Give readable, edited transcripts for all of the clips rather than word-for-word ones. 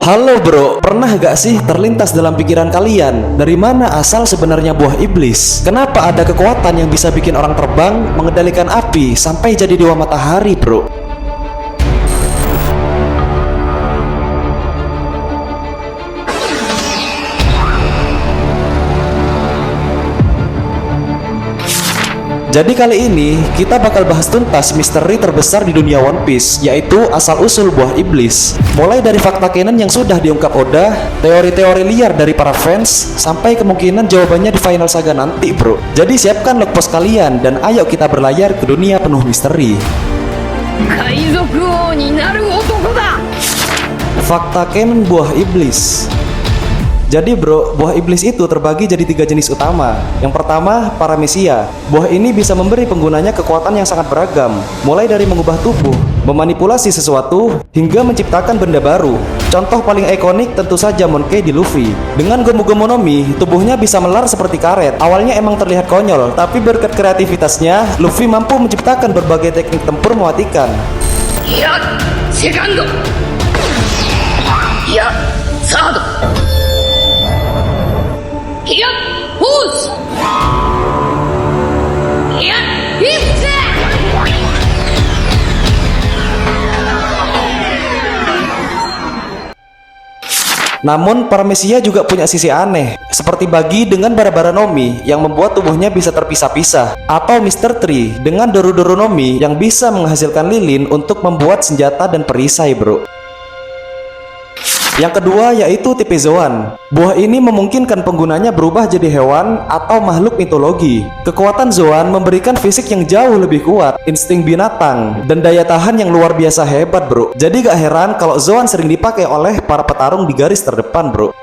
Halo bro, pernah gak sih terlintas dalam pikiran kalian dari mana asal sebenarnya buah iblis? Kenapa ada kekuatan yang bisa bikin orang terbang, mengendalikan api, sampai jadi dewa matahari bro? Jadi kali ini kita bakal bahas tuntas misteri terbesar di dunia One Piece, yaitu asal-usul buah iblis. Mulai dari fakta canon yang sudah diungkap Oda, teori-teori liar dari para fans, sampai kemungkinan jawabannya di final saga nanti bro. Jadi siapkan logpost kalian dan ayo kita berlayar ke dunia penuh misteri. Fakta canon buah iblis. Jadi bro, buah iblis itu terbagi jadi 3 jenis utama. Yang pertama, paramesia. Buah ini bisa memberi penggunanya kekuatan yang sangat beragam, mulai dari mengubah tubuh, memanipulasi sesuatu, hingga menciptakan benda baru. Contoh paling ikonik tentu saja Monkey di Luffy. Dengan Gomu-Gomu no Mi, tubuhnya bisa melar seperti karet. Awalnya emang terlihat konyol, tapi berkat kreativitasnya, Luffy mampu menciptakan berbagai teknik tempur mematikan. Ya, segundo. Ya, sado. Ya, push. Ya, hit. Namun paramesia juga punya sisi aneh, seperti Bagi dengan Bara-Bara no Mi yang membuat tubuhnya bisa terpisah-pisah, atau Mr. Tree dengan Doru-Doru no Mi yang bisa menghasilkan lilin untuk membuat senjata dan perisai bro. Yang kedua yaitu tipe Zoan. Buah ini memungkinkan penggunanya berubah jadi hewan atau makhluk mitologi. Kekuatan Zoan memberikan fisik yang jauh lebih kuat, insting binatang, dan daya tahan yang luar biasa hebat bro. Jadi gak heran kalau Zoan sering dipakai oleh para petarung di garis terdepan bro.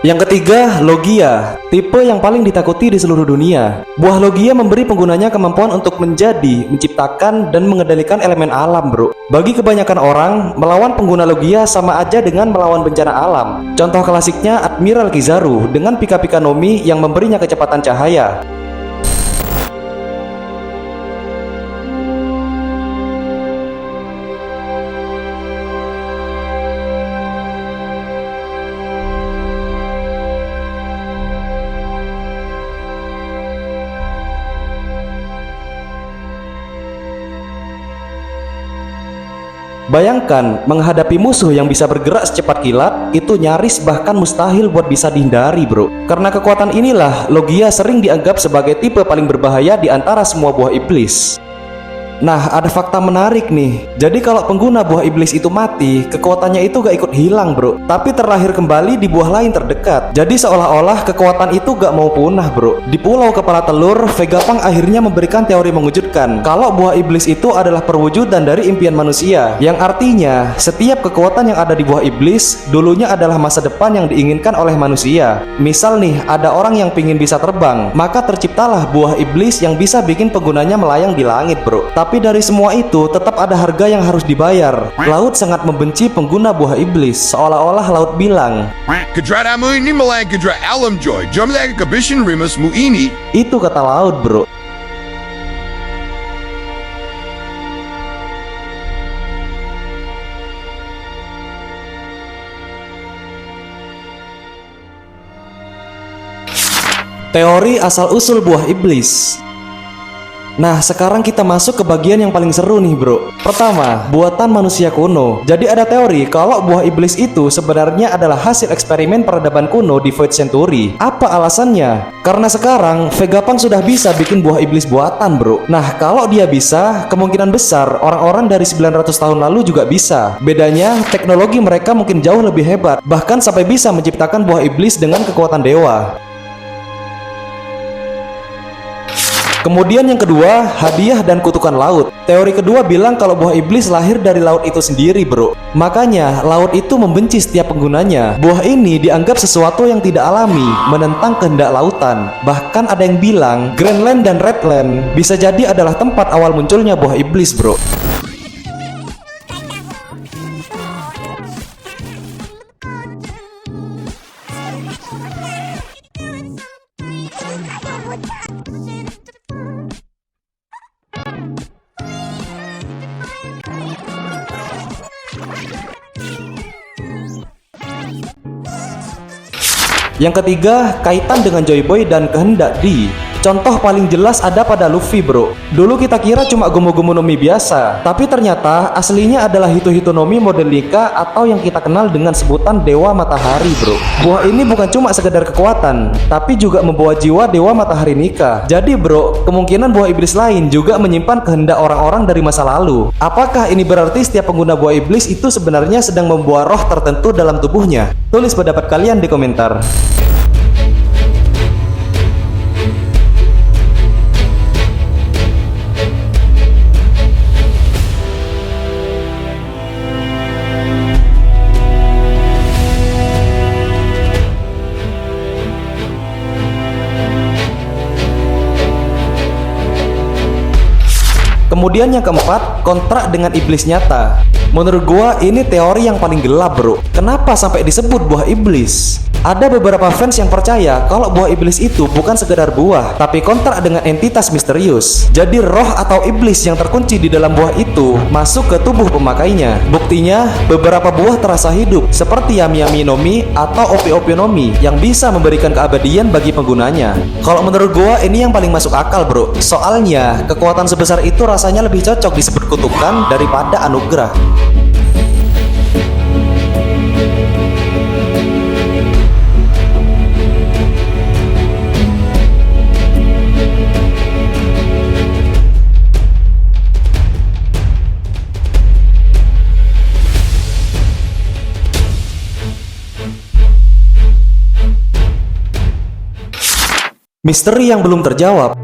Yang ketiga, Logia, tipe yang paling ditakuti di seluruh dunia. Buah Logia memberi penggunanya kemampuan untuk menjadi, menciptakan, dan mengendalikan elemen alam bro. Bagi kebanyakan orang, melawan pengguna Logia sama aja dengan melawan bencana alam. Contoh klasiknya Admiral Kizaru dengan Pika-Pika no Mi yang memberinya kecepatan cahaya. Bayangkan, menghadapi musuh yang bisa bergerak secepat kilat, itu nyaris bahkan mustahil buat bisa dihindari bro. Karena kekuatan inilah, Logia sering dianggap sebagai tipe paling berbahaya di antara semua buah iblis. Nah, ada fakta menarik nih. Jadi kalau pengguna buah iblis itu mati, kekuatannya itu gak ikut hilang bro, tapi terlahir kembali di buah lain terdekat. Jadi seolah-olah kekuatan itu gak mau punah bro. Di Pulau Kepala Telur, Vegapunk akhirnya memberikan teori mengejutkan kalau buah iblis itu adalah perwujudan dari impian manusia, yang artinya setiap kekuatan yang ada di buah iblis dulunya adalah masa depan yang diinginkan oleh manusia. Misal nih, ada orang yang pingin bisa terbang, maka terciptalah buah iblis yang bisa bikin penggunanya melayang di langit bro. Tapi dari semua itu tetap ada harga yang harus dibayar. Laut sangat membenci pengguna buah iblis, seolah-olah laut bilang, itu kata laut bro. Teori asal-usul buah iblis. Nah, sekarang kita masuk ke bagian yang paling seru nih bro. Pertama, buatan manusia kuno. Jadi ada teori kalau buah iblis itu sebenarnya adalah hasil eksperimen peradaban kuno di Void Century. Apa alasannya? Karena sekarang Vegapunk sudah bisa bikin buah iblis buatan bro. Nah, kalau dia bisa, kemungkinan besar orang-orang dari 900 tahun lalu juga bisa. Bedanya, teknologi mereka mungkin jauh lebih hebat, bahkan sampai bisa menciptakan buah iblis dengan kekuatan dewa. Kemudian yang kedua, hadiah dan kutukan laut. Teori kedua bilang kalau buah iblis lahir dari laut itu sendiri, bro. Makanya laut itu membenci setiap penggunanya. Buah ini dianggap sesuatu yang tidak alami, menentang kehendak lautan. Bahkan ada yang bilang Greenland dan Redland bisa jadi adalah tempat awal munculnya buah iblis, bro. Yang ketiga, kaitan dengan Joy Boy dan kehendak Di. Contoh paling jelas ada pada Luffy, bro. Dulu kita kira cuma Gomu-Gomu no Mi biasa, tapi ternyata aslinya adalah Hito-Hito no Mi model Nika atau yang kita kenal dengan sebutan Dewa Matahari, bro. Buah ini bukan cuma sekedar kekuatan, tapi juga membawa jiwa Dewa Matahari Nika. Jadi, bro, kemungkinan buah iblis lain juga menyimpan kehendak orang-orang dari masa lalu. Apakah ini berarti setiap pengguna buah iblis itu sebenarnya sedang membawa roh tertentu dalam tubuhnya? Tulis pendapat kalian di komentar. Kemudian yang keempat, kontrak dengan iblis nyata. Menurut gua ini teori yang paling gelap, bro. Kenapa sampai disebut buah iblis? Ada beberapa fans yang percaya kalau buah iblis itu bukan sekedar buah, tapi kontrak dengan entitas misterius. Jadi roh atau iblis yang terkunci di dalam buah itu masuk ke tubuh pemakainya. Buktinya, beberapa buah terasa hidup seperti Yami Yami no Mi atau Opi Opi no Mi yang bisa memberikan keabadian bagi penggunanya. Kalau menurut gua ini yang paling masuk akal, bro. Soalnya kekuatan sebesar itu rasanya lebih cocok disebut kutukan daripada anugerah. Misteri yang belum terjawab.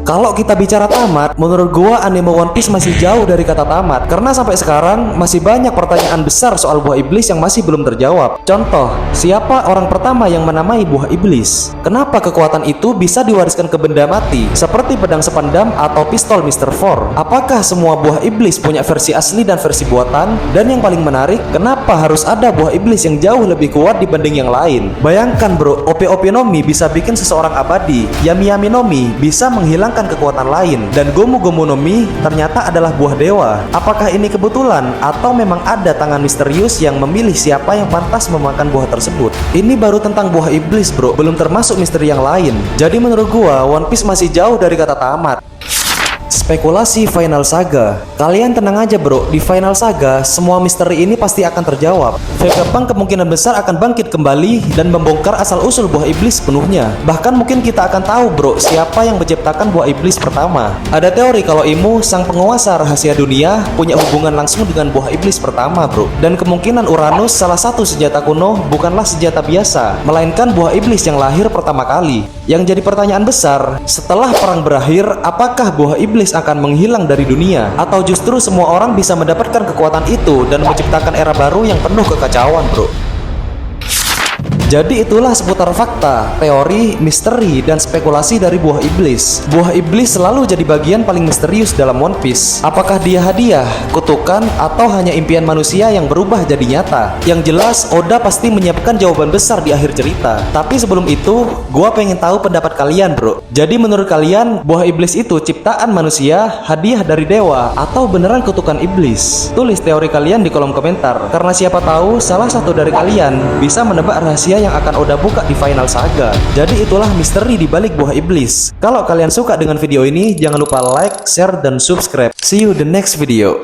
Kalau kita bicara tamat, menurut gua anime One Piece masih jauh dari kata tamat. Karena sampai sekarang masih banyak pertanyaan besar soal buah iblis yang masih belum terjawab. Contoh, siapa orang pertama yang menamai buah iblis? Kenapa kekuatan itu bisa diwariskan ke benda mati seperti pedang sepandam atau pistol Mr. Four? Apakah semua buah iblis punya versi asli dan versi buatan? Dan yang paling menarik, kenapa harus ada buah iblis yang jauh lebih kuat dibanding yang lain? Bayangkan, bro, Opi Opi no Mi bisa bikin seseorang abadi, Yami Yami no Mi bisa menghilangkan kekuatan lain, dan Gomu-Gomu no Mi ternyata adalah buah dewa. Apakah ini kebetulan atau memang ada tangan misterius yang memilih siapa yang pantas memakan buah tersebut? Ini baru tentang buah iblis, bro, belum termasuk misteri yang lain. Jadi menurut gua One Piece masih jauh dari kata tamat. Spekulasi Final Saga. Kalian tenang aja, bro, di Final Saga semua misteri ini pasti akan terjawab. Vegapunk kemungkinan besar akan bangkit kembali dan membongkar asal-usul buah iblis sepenuhnya. Bahkan mungkin kita akan tahu, bro, siapa yang menciptakan buah iblis pertama. Ada teori kalau Imu, sang penguasa rahasia dunia, punya hubungan langsung dengan buah iblis pertama, bro. Dan kemungkinan Uranus, salah satu senjata kuno, bukanlah senjata biasa, melainkan buah iblis yang lahir pertama kali. Yang jadi pertanyaan besar, setelah perang berakhir, apakah buah iblis akan menghilang dari dunia? Atau justru semua orang bisa mendapatkan kekuatan itu dan menciptakan era baru yang penuh kekacauan, bro? Jadi itulah seputar fakta, teori, misteri, dan spekulasi dari buah iblis. Buah iblis selalu jadi bagian paling misterius dalam One Piece. Apakah dia hadiah, kutukan, atau hanya impian manusia yang berubah jadi nyata? Yang jelas, Oda pasti menyiapkan jawaban besar di akhir cerita. Tapi sebelum itu, gua pengen tahu pendapat kalian, bro. Jadi menurut kalian, buah iblis itu ciptaan manusia, hadiah dari dewa, atau beneran kutukan iblis? Tulis teori kalian di kolom komentar, karena siapa tahu salah satu dari kalian bisa menebak rahasia yang akan Oda buka di Final Saga. Jadi itulah misteri di balik buah iblis. Kalau kalian suka dengan video ini, jangan lupa like, share, dan subscribe. See you the next video.